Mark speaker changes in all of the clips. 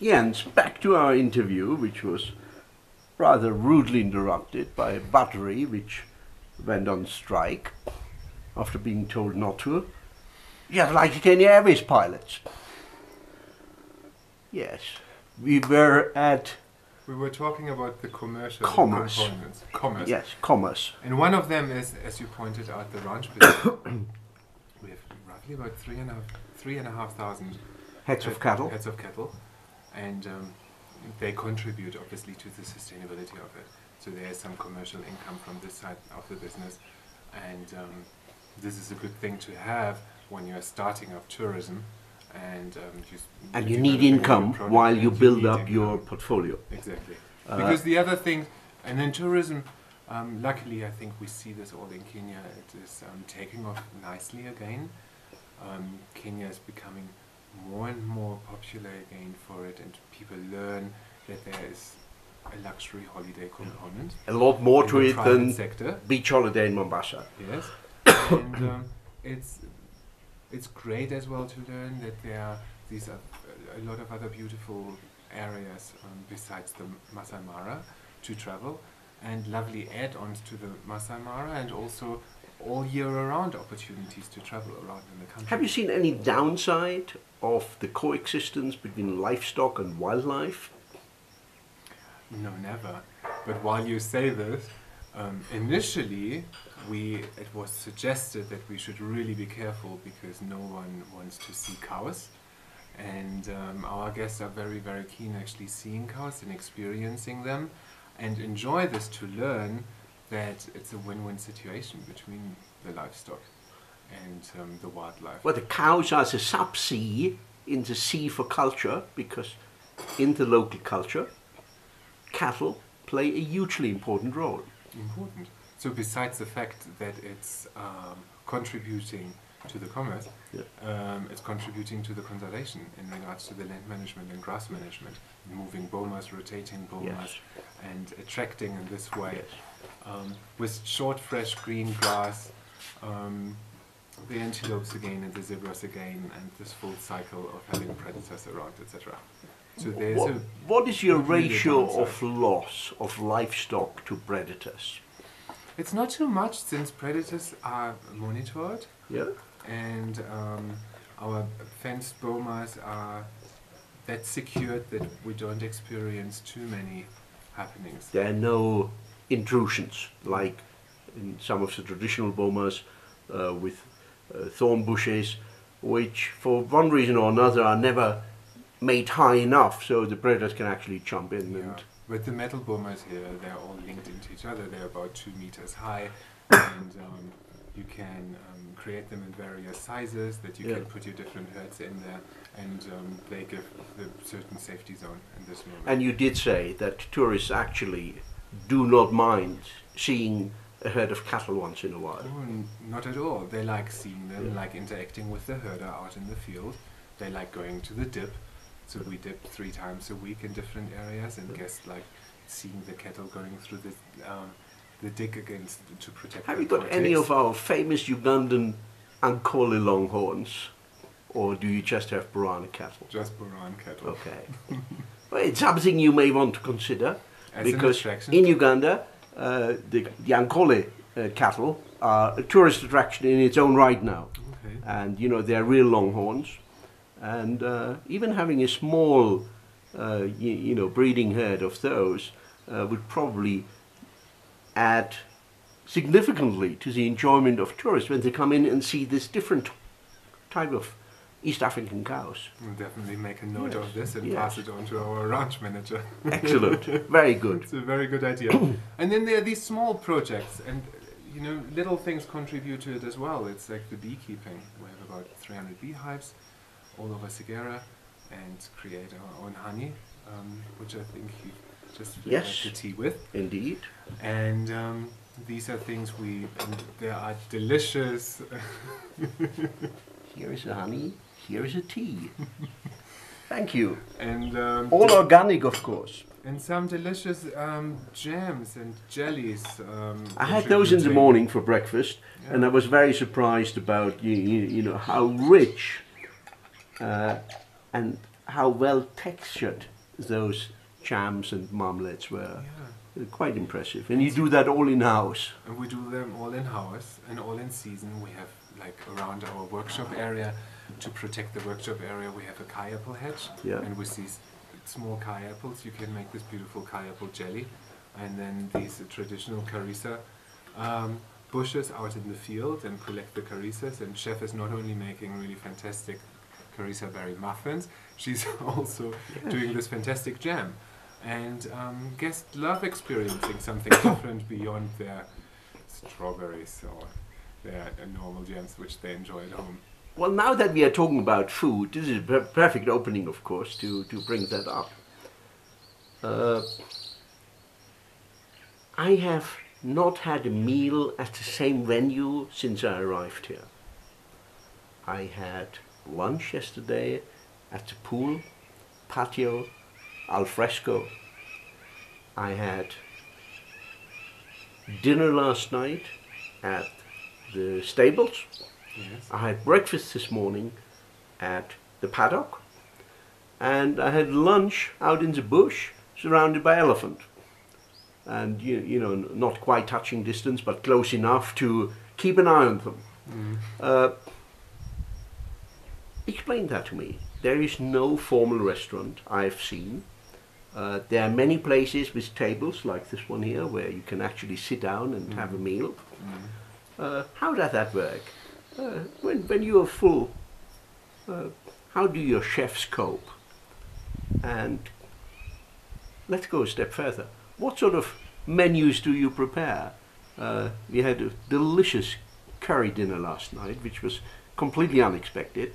Speaker 1: Jens, back to our interview, which was rather rudely interrupted by a battery which went on strike after being told not to, just like any Airways pilots. Yes, we were at
Speaker 2: We were talking about the commercial
Speaker 1: commerce.
Speaker 2: components. Commerce.
Speaker 1: Yes, commerce.
Speaker 2: And one of them is, as you pointed out, the ranch business. We have roughly about 3,500
Speaker 1: Heads of cattle.
Speaker 2: Heads of cattle, and they contribute obviously to the sustainability of it. So there is some commercial income from this side of the business, and this is a good thing to have when you are starting up tourism. And
Speaker 1: you need income while you build up your portfolio.
Speaker 2: Exactly. Because the other thing, and in tourism, luckily I think we see this all in Kenya, it is taking off nicely again. Kenya is becoming more and more popular again for it, and people learn that there is a luxury holiday component.
Speaker 1: A lot more to it than
Speaker 2: sector.
Speaker 1: beach holiday in Mombasa.
Speaker 2: Yes, and it's great as well to learn that there are a lot of other beautiful areas besides the Masai Mara to travel, and lovely add-ons to the Masai Mara, and also all year-round opportunities to travel around in the country.
Speaker 1: Have you seen any downside of the coexistence between livestock and wildlife?
Speaker 2: No, never. But while you say this, initially it was suggested that we should really be careful because no one wants to see cows, and our guests are very, very keen actually seeing cows and experiencing them, and enjoy this to learn that it's a win-win situation between the livestock and the wildlife.
Speaker 1: Well, the cows are the sub-sea in the sea for culture, because in the local culture, cattle play a hugely important role.
Speaker 2: Important. So besides the fact that it's contributing to the commerce, it's contributing to the conservation in regards to the land management and grass management, moving bomas, rotating bomas, and attracting in this way with short, fresh green grass, the antelopes again and the zebras again, and this full cycle of having predators around, etc. So there's
Speaker 1: what is your ratio of loss of livestock to predators?
Speaker 2: It's not too much, since predators are monitored.
Speaker 1: Yeah.
Speaker 2: And our fenced bomas are that secured that we don't experience too many happenings.
Speaker 1: There are no intrusions like in some of the traditional bomas with thorn bushes, which for one reason or another are never made high enough so the predators can actually jump in.
Speaker 2: Yeah.
Speaker 1: And
Speaker 2: With the metal bomas here, they're all linked into each other. They're about 2 meters high, and you can create them in various sizes that you can put your different herds in there, and they give the certain safety zone in this moment.
Speaker 1: And you did say that tourists actually do not mind seeing a herd of cattle once in a while.
Speaker 2: Oh, not at all. They like seeing them, like interacting with the herder out in the field. They like going to the dip. So we dip 3 times a week in different areas, and guests like seeing the cattle going through the dig against to protect.
Speaker 1: Have you got any of our famous Ugandan Ankole longhorns, or do you just have Borana cattle?
Speaker 2: Just Boran cattle.
Speaker 1: Okay. Well, it's something you may want to consider,
Speaker 2: As
Speaker 1: because
Speaker 2: an attraction.
Speaker 1: in Uganda, the Ankole cattle are a tourist attraction in its own right now.
Speaker 2: Okay.
Speaker 1: And you know, they're real longhorns, and even having a small breeding herd of those would probably add significantly to the enjoyment of tourists when they come in and see this different type of East African cows.
Speaker 2: We'll definitely make a note of this and
Speaker 1: Yes.
Speaker 2: pass it on to our ranch manager.
Speaker 1: Excellent. Very good.
Speaker 2: It's a very good idea. And then there are these small projects, and you know, little things contribute to it as well. It's like the beekeeping. We have about 300 beehives all over Segera, and create our own honey, which I think you just flavored the tea with.
Speaker 1: Indeed.
Speaker 2: And these are things they are delicious.
Speaker 1: Here is a honey, here is a tea. Thank you.
Speaker 2: And
Speaker 1: all organic, of course.
Speaker 2: And some delicious jams and jellies.
Speaker 1: I had those in the morning for breakfast, and I was very surprised about you know how rich and how well textured those jams and marmalades were.
Speaker 2: Yeah.
Speaker 1: Quite impressive. And you do that all in-house.
Speaker 2: And we do them all in-house and all in season. We have, like, around our workshop area, to protect the workshop area, we have a kai apple hedge.
Speaker 1: Yeah.
Speaker 2: And with these small kai apples, you can make this beautiful kai apple jelly. And then these traditional harissa bushes out in the field and collect the harissas. And Chef is not only making really fantastic harissa berry muffins, she's also doing this fantastic jam. And guests love experiencing something different beyond their strawberries or their normal jams which they enjoy at home.
Speaker 1: Well, now that we are talking about food, this is a perfect opening, of course, to bring that up. I have not had a meal at the same venue since I arrived here. I had lunch yesterday at the pool, patio, al fresco. I had dinner last night at the stables.
Speaker 2: Yes.
Speaker 1: I had breakfast this morning at the paddock, and I had lunch out in the bush surrounded by elephant. And you know, not quite touching distance, but close enough to keep an eye on them. Explain that to me. There is no formal restaurant I've seen. There are many places with tables like this one here where you can actually sit down and have a meal. How does that work? When you are full, how do your chefs cope? And let's go a step further. What sort of menus do you prepare? We had a delicious curry dinner last night, which was completely unexpected.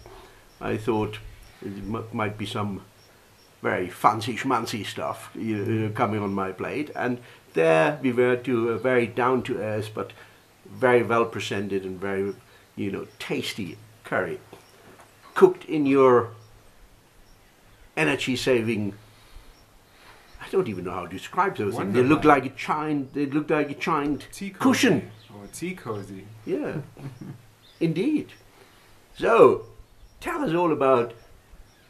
Speaker 1: I thought it might be some very fancy schmancy stuff coming on my plate, and there we were to a very down-to-earth but very well presented and very tasty curry, cooked in your energy-saving. I don't even know how to describe those things. They look like a chined. They look like a chined cushion
Speaker 2: or tea cozy.
Speaker 1: Yeah, indeed. So, tell us all about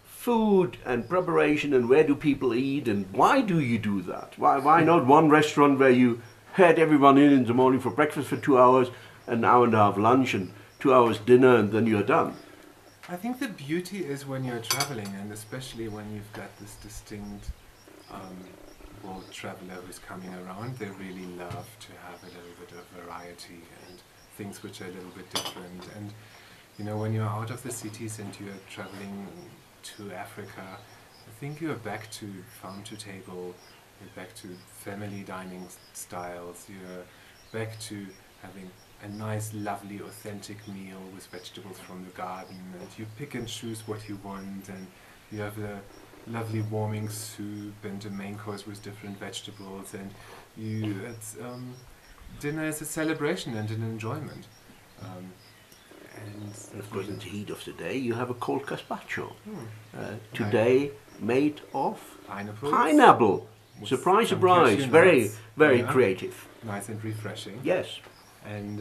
Speaker 1: food and preparation and where do people eat and why do you do that? Why not one restaurant where you herd everyone in the morning for breakfast for 2 hours, an hour and a half lunch and 2 hours dinner and then you're done?
Speaker 2: I think the beauty is when you're traveling, and especially when you've got this distinct world traveler who's coming around, they really love to have a little bit of variety and things which are a little bit different. And you know, when you're out of the cities and you're traveling to Africa, I think you're back to farm to table, you're back to family dining styles, you're back to having a nice, lovely, authentic meal with vegetables from the garden, and you pick and choose what you want, and you have a lovely warming soup and a main course with different vegetables, and dinner is a celebration and an enjoyment.
Speaker 1: And of course, in the heat of the day, you have a cold gazpacho. Today, made of pineapple. Surprise, surprise! Very, very creative.
Speaker 2: Nice and refreshing.
Speaker 1: Yes.
Speaker 2: And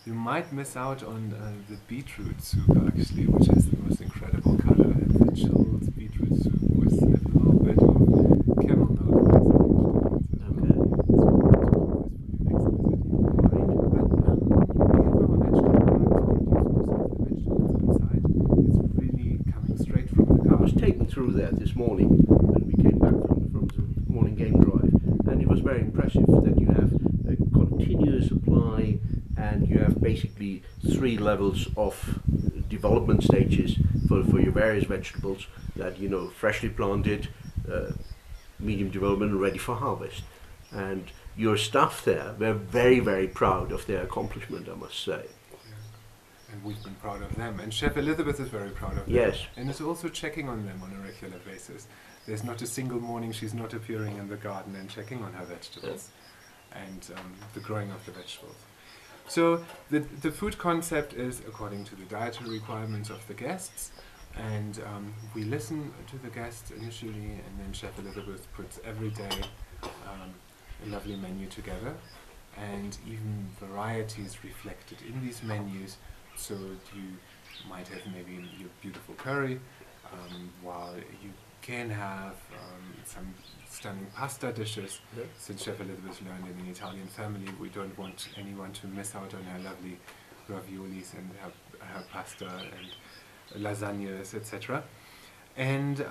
Speaker 2: you might miss out on the beetroot soup, actually, which has the most incredible color. And the chilled beetroot soup with a little bit of camel milk.
Speaker 1: Through there this morning when we came back from the morning game drive, and it was very impressive that you have a continuous supply and you have basically 3 levels of development stages for your various vegetables that freshly planted, medium development and ready for harvest. And your staff there were very, very proud of their accomplishment, I must say.
Speaker 2: And we've been proud of them. And Chef Elizabeth is very proud of them.
Speaker 1: Yes.
Speaker 2: And is also checking on them on a regular basis. There's not a single morning she's not appearing in the garden and checking on her vegetables and the growing of the vegetables. So the food concept is according to the dietary requirements of the guests. And we listen to the guests initially, and then Chef Elizabeth puts every day a lovely menu together. And even varieties reflected in these menus. So you might have maybe your beautiful curry, while you can have some stunning pasta dishes.
Speaker 1: Yeah.
Speaker 2: Since Chef Elizabeth learned in an Italian family, we don't want anyone to miss out on her lovely raviolis and her pasta and lasagnas, etc. And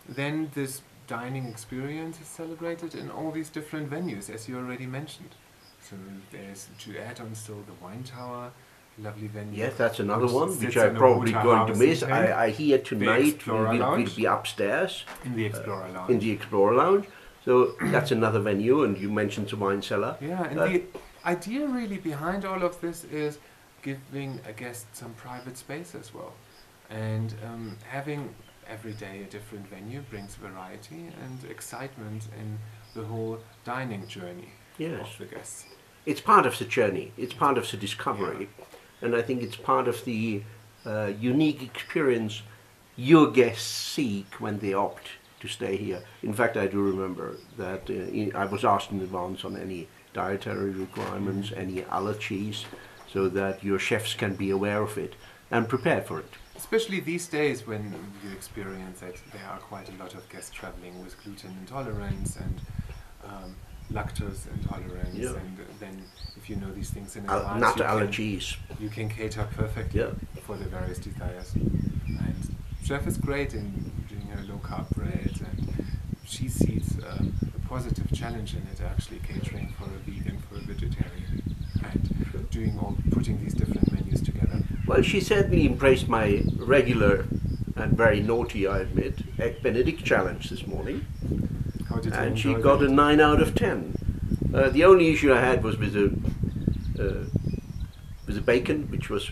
Speaker 2: then this dining experience is celebrated in all these different venues, as you already mentioned. So there's, to add on still, the Wine Tower, lovely venue.
Speaker 1: Yes, that's another one which
Speaker 2: sits
Speaker 1: I'm
Speaker 2: in a
Speaker 1: probably
Speaker 2: water
Speaker 1: going to
Speaker 2: house
Speaker 1: miss.
Speaker 2: in Tank.
Speaker 1: I hear tonight
Speaker 2: Explorer
Speaker 1: we'll
Speaker 2: Lounge.
Speaker 1: be upstairs
Speaker 2: In the Explorer Lounge.
Speaker 1: in the Explorer Lounge. So that's another venue, and you mentioned the wine cellar.
Speaker 2: Yeah, and the idea really behind all of this is giving a guest some private space as well. And having every day a different venue brings variety and excitement in the whole dining journey of the guests.
Speaker 1: It's part of the journey, it's part of the discovery, and I think it's part of the unique experience your guests seek when they opt to stay here. In fact, I do remember that I was asked in advance on any dietary requirements, any allergies, so that your chefs can be aware of it and prepared for it.
Speaker 2: Especially these days when you experience that there are quite a lot of guests traveling with gluten intolerance and lactose intolerance, and then if you know these things in advance,
Speaker 1: Nut allergies.
Speaker 2: You can cater perfectly for the various desires. And Chef is great in doing her low-carb bread, and she sees a positive challenge in it, actually catering for a vegan, for a vegetarian, and putting these different menus together.
Speaker 1: Well, she certainly embraced my regular and very naughty, I admit, Egg Benedict challenge this morning.
Speaker 2: How did you
Speaker 1: And she
Speaker 2: enjoy
Speaker 1: got
Speaker 2: that?
Speaker 1: a 9 out of 10. The only issue I had was with the bacon, which was,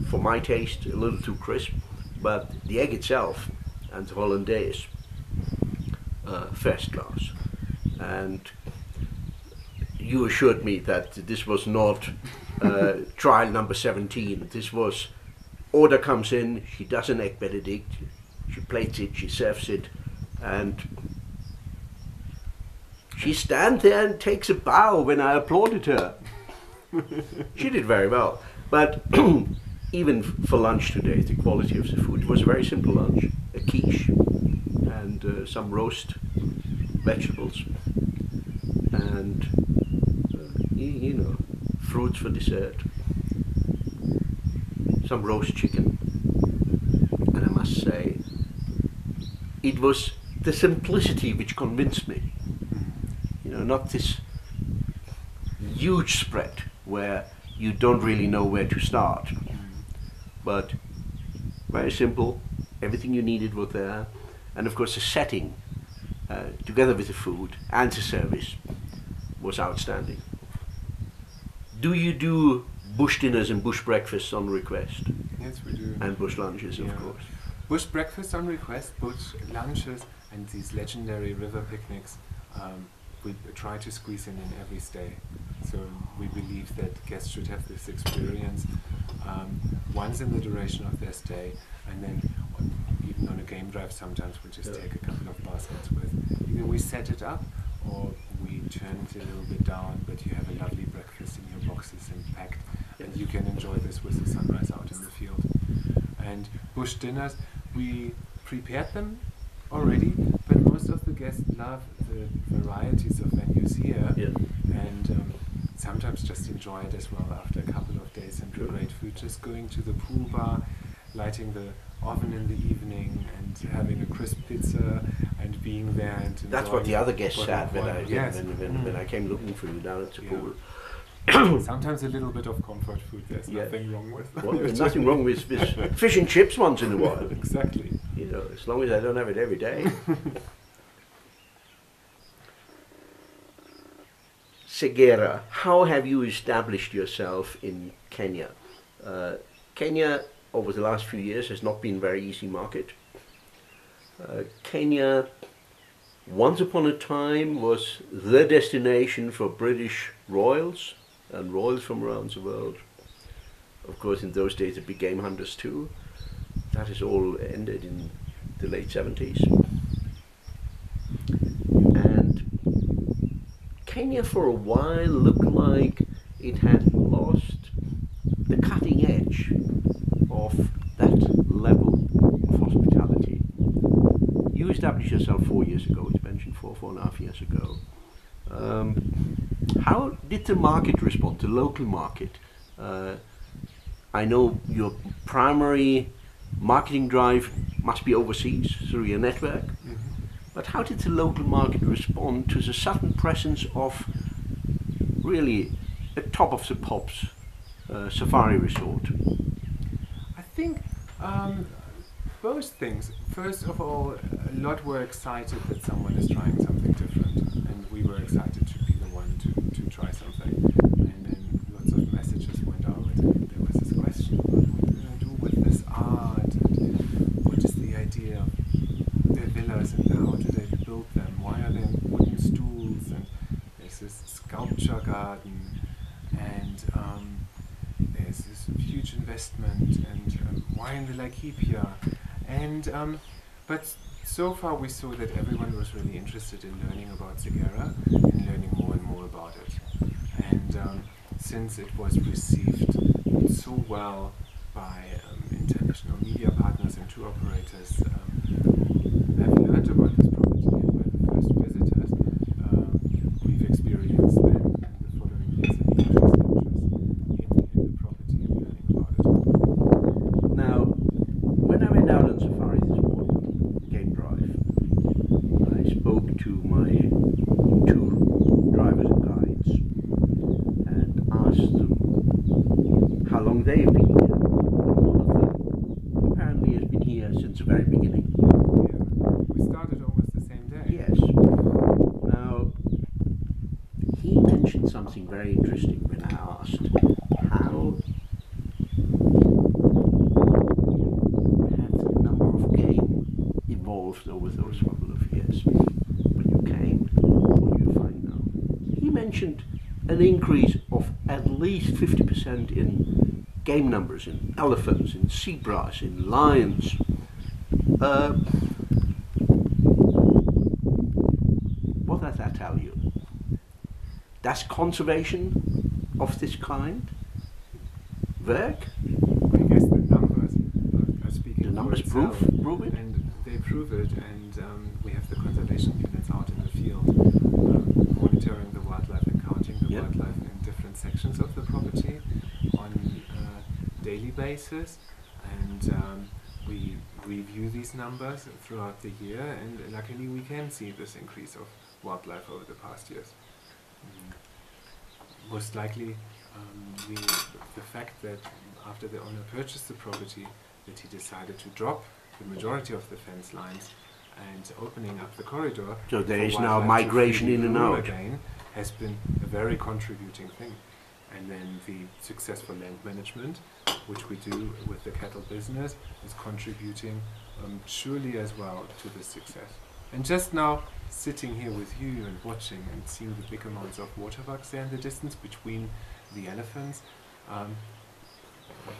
Speaker 1: for my taste, a little too crisp. But the egg itself and the hollandaise, first class. And you assured me that this was not trial number 17. This was, order comes in, she does an Egg Benedict, she plates it, she serves it, and she stands there and takes a bow when I applauded her. She did very well. But even for lunch today, the quality of the food was a very simple lunch. A quiche and some roast vegetables and, you know, fruits for dessert. Some roast chicken. And I must say, it was the simplicity which convinced me. You know, not this huge spread where you don't really know where to start, but very simple, everything you needed was there, and of course the setting, together with the food and the service, was outstanding. Do you do bush dinners and bush breakfasts on request?
Speaker 2: Yes, we do.
Speaker 1: And bush lunches, of course.
Speaker 2: Bush breakfasts on request, bush lunches, and these legendary river picnics. We try to squeeze in every stay. So we believe that guests should have this experience once in the duration of their stay, and then even on a game drive sometimes we just take a couple of baskets with. Either we set it up or we turn it a little bit down, but you have a lovely breakfast in your boxes and packed, and you can enjoy this with the sunrise out in the field. And bush dinners, we prepared them already, but most of the guests love the varieties of menus here, and sometimes just enjoy it as well after a couple of days and do great food. Just going to the pool bar, lighting the oven in the evening, and having a crisp pizza, and being there and
Speaker 1: that's what the other guests said when I came looking for you down at the pool.
Speaker 2: Sometimes a little bit of comfort food, there's nothing wrong with.
Speaker 1: Well, there's nothing wrong with fish and chips once in a while.
Speaker 2: Exactly.
Speaker 1: You know, as long as I don't have it every day. Segera, how have you established yourself in Kenya? Kenya, over the last few years, has not been a very easy market. Kenya, once upon a time, was the destination for British royals and royals from around the world. Of course, in those days, the big game hunters too. That has all ended in the late 70s. And Kenya for a while looked like it had lost the cutting edge of that level of hospitality. established yourself 4 years ago. It's mentioned 4.5 years ago. How did the market respond, the local market? I know your primary marketing drive must be overseas through your network, but how did the local market respond to the sudden presence of really a top of the pops safari resort?
Speaker 2: I think both things. First of all, a lot were excited that someone is trying something different, and we were excited to be the one to try something. And then lots of messages went out, and there was this question: what are we going to do with this art? And what is the idea of their villas, and how do they build them? Why are there wooden stools? And there's this sculpture garden, and there's this huge investment, and why in the Laikipia? And but so far we saw that everyone was really interested in learning about Segera and learning more and more about it. And since it was received so well by international media partners and tour operators who have learned about this property and were the first visitors, we've experienced then in the following years an increased interest in the property and learning about it.
Speaker 1: Now, when I went out on safari this morning, Game Drive, I spoke to my 2 drivers and guides and asked them how long they have been here. And one of them apparently has been here since the very beginning.
Speaker 2: Yeah. We started almost the same day.
Speaker 1: Yes. Now, he mentioned something very interesting when I asked how have the number of game evolved over those couple of years. When you came, what do you find now? He mentioned an increase of at least 50% in game numbers, in elephants, in zebras, in lions. What does that tell you? Does conservation of this kind work?
Speaker 2: I guess the numbers are speaking
Speaker 1: The numbers
Speaker 2: for itself,
Speaker 1: prove it?
Speaker 2: and they prove it. And we have the conservation units out in the field, monitoring the wildlife and counting the wildlife in different sections of the property on a daily basis. And we review these numbers throughout the year, and luckily we can see this increase of wildlife over the past years. Most likely, the fact that after the owner purchased the property, that he decided to drop the majority of the fence lines and opening up the corridor.
Speaker 1: So there
Speaker 2: for
Speaker 1: is now
Speaker 2: wildlife to
Speaker 1: migration
Speaker 2: freely
Speaker 1: in and
Speaker 2: roam
Speaker 1: out.
Speaker 2: again, has been a very contributing thing. And then the successful land management, which we do with the cattle business, is contributing surely as well to this success. And just now, sitting here with you and watching and seeing the big amounts of waterbucks there in the distance between the elephants.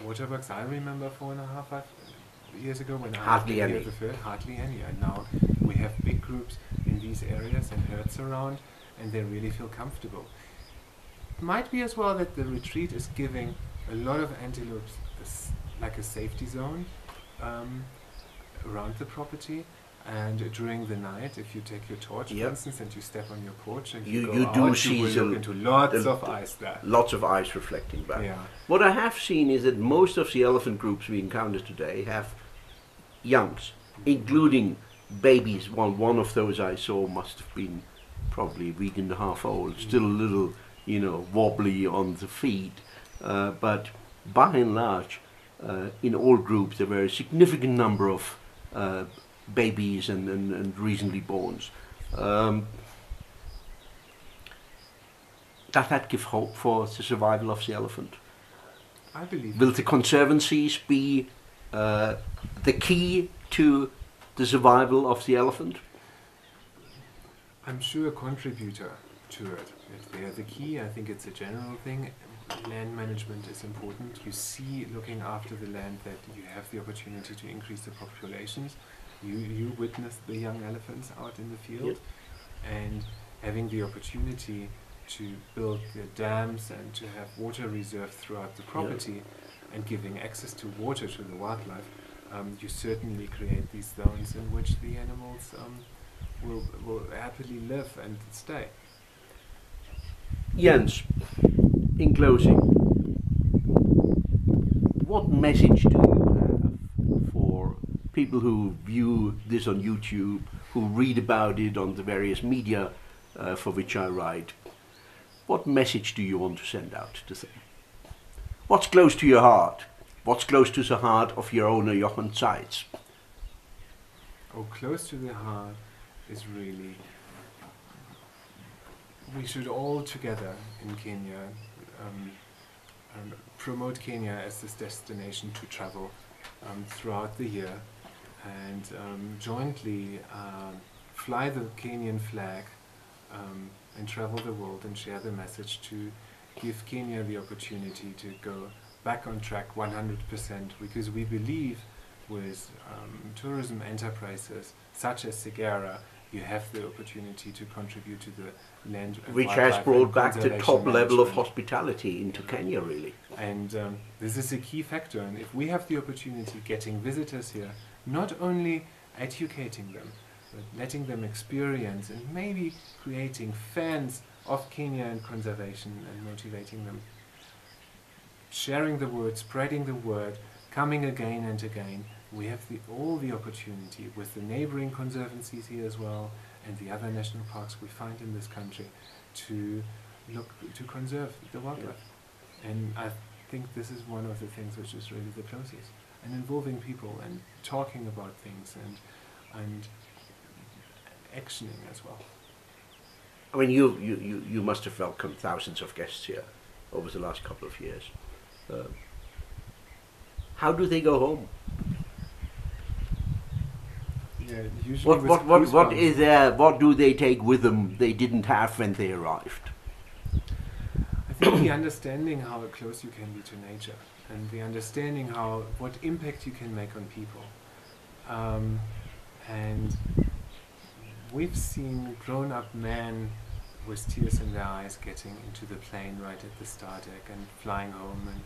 Speaker 2: Waterbucks, I remember 4.5 years ago when I
Speaker 1: Hardly
Speaker 2: was
Speaker 1: any.
Speaker 2: here the first, hardly any. And now we have big groups in these areas and herds around, and they really feel comfortable. It might be as well that the retreat is giving a lot of antelopes like a safety zone around the property. And during the night, if you take your torch, for instance, and you step on your porch and you go
Speaker 1: you
Speaker 2: out,
Speaker 1: do
Speaker 2: you
Speaker 1: see
Speaker 2: will look into lots of ice there.
Speaker 1: Lots of ice reflecting back.
Speaker 2: Yeah.
Speaker 1: What I have seen is that most of the elephant groups we encounter today have youngs, including babies. One of those I saw must have been probably a week and a half old, still a little, wobbly on the feet. But by and large, in all groups, there were a significant number of babies and recently borns. Does that give hope for the survival of the elephant?
Speaker 2: I believe.
Speaker 1: Will the conservancies be the key to the survival of the elephant?
Speaker 2: I'm sure a contributor to it. If they are the key, I think it's a general thing. Land management is important. You see, looking after the land, that you have the opportunity to increase the populations. You witness the young elephants out in the field, and having the opportunity to build the dams and to have water reserved throughout the property and giving access to water to the wildlife you certainly create these zones in which the animals will happily live and stay.
Speaker 1: Jens, in closing, what message do you have for people who view this on YouTube, who read about it on the various media for which I write? What message do you want to send out to them? What's close to your heart? What's close to the heart of your owner, Jochen Zeitz?
Speaker 2: Oh, close to the heart is really, we should all together in Kenya promote Kenya as this destination to travel throughout the year, and jointly fly the Kenyan flag and travel the world and share the message to give Kenya the opportunity to go back on track 100%, because we believe with tourism enterprises such as Segera, you have the opportunity to contribute to the land and
Speaker 1: which has brought back the top level of
Speaker 2: management.
Speaker 1: hospitality into Kenya, really.
Speaker 2: And this is a key factor, and if we have the opportunity getting visitors here, not only educating them, but letting them experience and maybe creating fans of Kenya and conservation and motivating them, sharing the word, spreading the word, coming again and again, we have all the opportunity with the neighboring conservancies here as well and the other national parks we find in this country to conserve the wildlife. And I think this is one of the things which is really the closest. And involving people and talking about things and actioning as well.
Speaker 1: I mean, you must have welcomed thousands of guests here over the last couple of years. How do they go home?
Speaker 2: Yeah, usually
Speaker 1: what do they take with them they didn't have when they arrived?
Speaker 2: I think the understanding how close you can be to nature and the understanding what impact you can make on people. And we've seen grown-up men with tears in their eyes getting into the plane right at the Paddock and flying home, and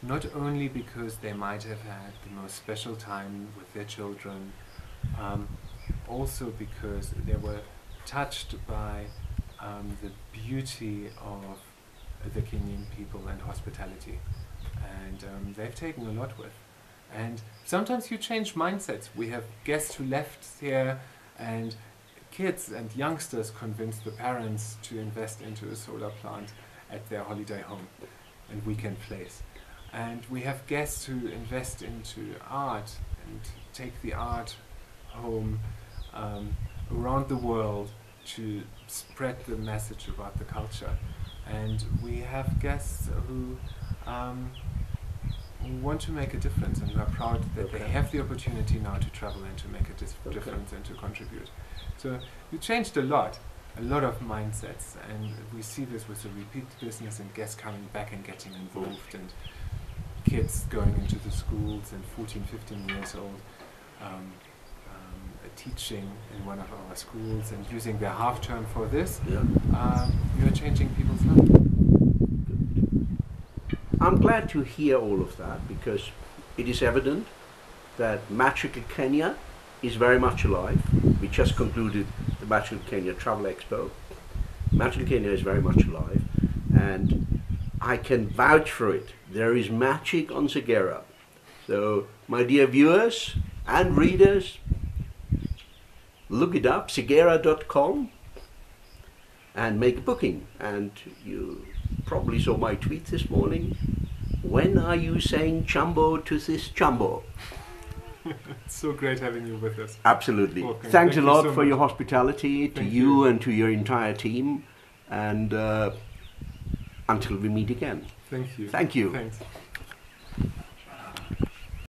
Speaker 2: not only because they might have had the most special time with their children, also because they were touched by the beauty of the Kenyan people and hospitality, and they've taken a lot with. And sometimes you change mindsets. We have guests who left here, and kids and youngsters convince the parents to invest into a solar plant at their holiday home and weekend place. And we have guests who invest into art and take the art home around the world to spread the message about the culture. And we have guests who want to make a difference and who are proud that they have the opportunity now to travel and to make a difference and to contribute. So we changed a lot of mindsets, and we see this with the repeat business and guests coming back and getting involved, and kids going into the schools and 14, 15 years old teaching in one of our schools and using their half term for this. We are changing people's lives.
Speaker 1: I'm glad to hear all of that, because it is evident that Magical Kenya is very much alive. We just concluded the Magical Kenya Travel Expo. Magical Kenya is very much alive, and I can vouch for it. There is magic on Segera. So, my dear viewers and readers, look it up, segera.com, and make a booking. And you probably saw my tweet this morning. When are you saying Chumbo to this Chumbo?
Speaker 2: It's so great having you with us.
Speaker 1: Absolutely.
Speaker 2: Welcome.
Speaker 1: Thanks a lot
Speaker 2: so
Speaker 1: for
Speaker 2: much.
Speaker 1: your hospitality, to
Speaker 2: Thank
Speaker 1: you
Speaker 2: you.
Speaker 1: and to your entire team. And until we meet again.
Speaker 2: Thank you.
Speaker 1: Thank you.
Speaker 2: Thanks.